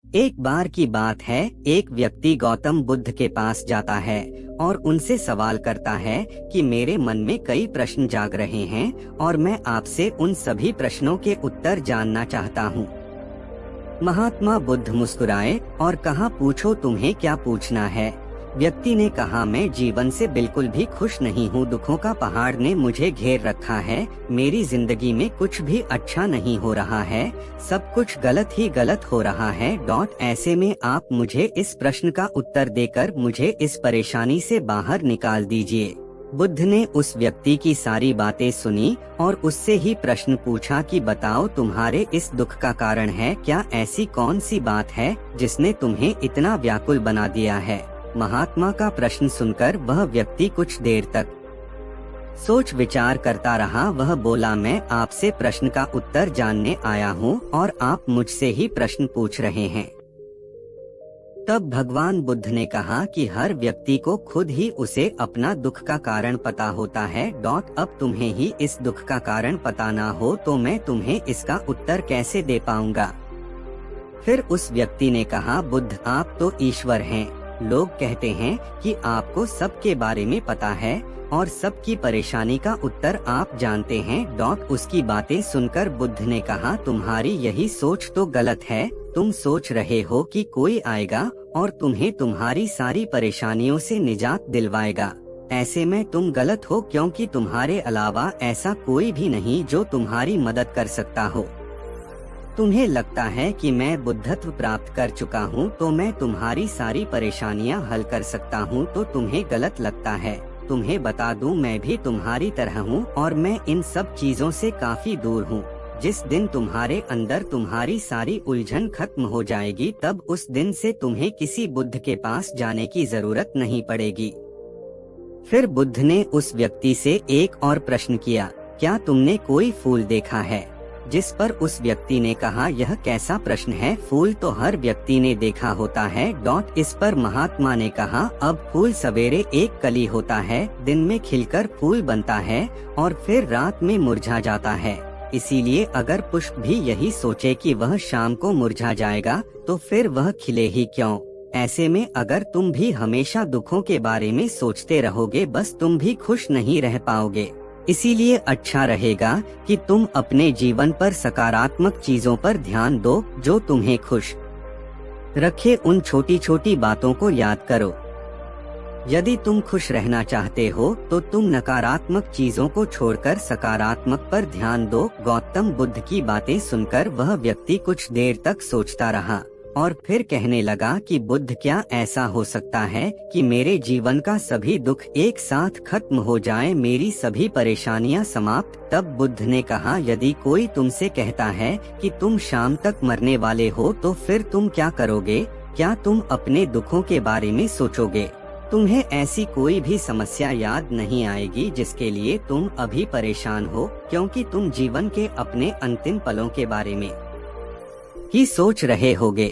एक बार की बात है, एक व्यक्ति गौतम बुद्ध के पास जाता है और उनसे सवाल करता है कि मेरे मन में कई प्रश्न जाग रहे हैं और मैं आपसे उन सभी प्रश्नों के उत्तर जानना चाहता हूँ। महात्मा बुद्ध मुस्कुराए और कहा, पूछो, तुम्हें क्या पूछना है। व्यक्ति ने कहा, मैं जीवन से बिल्कुल भी खुश नहीं हूँ। दुखों का पहाड़ ने मुझे घेर रखा है। मेरी जिंदगी में कुछ भी अच्छा नहीं हो रहा है, सब कुछ गलत ही गलत हो रहा है। ऐसे में आप मुझे इस प्रश्न का उत्तर देकर मुझे इस परेशानी से बाहर निकाल दीजिए। बुद्ध ने उस व्यक्ति की सारी बातें सुनी और उससे ही प्रश्न पूछा कि बताओ, तुम्हारे इस दुख का कारण है क्या? ऐसी कौन सी बात है जिसने तुम्हें इतना व्याकुल बना दिया है? महात्मा का प्रश्न सुनकर वह व्यक्ति कुछ देर तक सोच विचार करता रहा। वह बोला, मैं आपसे प्रश्न का उत्तर जानने आया हूँ और आप मुझसे ही प्रश्न पूछ रहे हैं। तब भगवान बुद्ध ने कहा कि हर व्यक्ति को खुद ही उसे अपना दुख का कारण पता होता है। अब तुम्हें ही इस दुख का कारण पता ना हो तो मैं तुम्हें इसका उत्तर कैसे दे पाऊंगा? फिर उस व्यक्ति ने कहा, बुद्ध, आप तो ईश्वर हैं। लोग कहते हैं कि आपको सबके बारे में पता है और सबकी परेशानी का उत्तर आप जानते हैं। उसकी बातें सुनकर बुद्ध ने कहा, तुम्हारी यही सोच तो गलत है। तुम सोच रहे हो कि कोई आएगा और तुम्हें तुम्हारी सारी परेशानियों से निजात दिलवाएगा। ऐसे में तुम गलत हो, क्योंकि तुम्हारे अलावा ऐसा कोई भी नहीं जो तुम्हारी मदद कर सकता हो। तुम्हें लगता है कि मैं बुद्धत्व प्राप्त कर चुका हूँ तो मैं तुम्हारी सारी परेशानियाँ हल कर सकता हूँ, तो तुम्हें गलत लगता है। तुम्हें बता दूं, मैं भी तुम्हारी तरह हूँ और मैं इन सब चीजों से काफी दूर हूँ। जिस दिन तुम्हारे अंदर तुम्हारी सारी उलझन खत्म हो जाएगी, तब उस दिन से तुम्हें किसी बुद्ध के पास जाने की जरूरत नहीं पड़ेगी। फिर बुद्ध ने उस व्यक्ति से एक और प्रश्न किया, क्या तुमने कोई फूल देखा है? जिस पर उस व्यक्ति ने कहा, यह कैसा प्रश्न है, फूल तो हर व्यक्ति ने देखा होता है। इस पर महात्मा ने कहा, अब फूल सवेरे एक कली होता है, दिन में खिलकर फूल बनता है और फिर रात में मुरझा जाता है। इसीलिए अगर पुष्प भी यही सोचे कि वह शाम को मुरझा जाएगा तो फिर वह खिले ही क्यों? ऐसे में अगर तुम भी हमेशा दुखों के बारे में सोचते रहोगे, बस तुम भी खुश नहीं रह पाओगे। इसीलिए अच्छा रहेगा कि तुम अपने जीवन पर सकारात्मक चीजों पर ध्यान दो जो तुम्हें खुश रखे। उन छोटी छोटी बातों को याद करो। यदि तुम खुश रहना चाहते हो तो तुम नकारात्मक चीजों को छोड़कर सकारात्मक पर ध्यान दो। गौतम बुद्ध की बातें सुनकर वह व्यक्ति कुछ देर तक सोचता रहा और फिर कहने लगा कि बुद्ध, क्या ऐसा हो सकता है कि मेरे जीवन का सभी दुख एक साथ खत्म हो जाए, मेरी सभी परेशानियां समाप्त? तब बुद्ध ने कहा, यदि कोई तुमसे कहता है कि तुम शाम तक मरने वाले हो तो फिर तुम क्या करोगे? क्या तुम अपने दुखों के बारे में सोचोगे? तुम्हें ऐसी कोई भी समस्या याद नहीं आएगी जिसके लिए तुम अभी परेशान हो, क्योंकि तुम जीवन के अपने अंतिम पलों के बारे में ही सोच रहे होगे।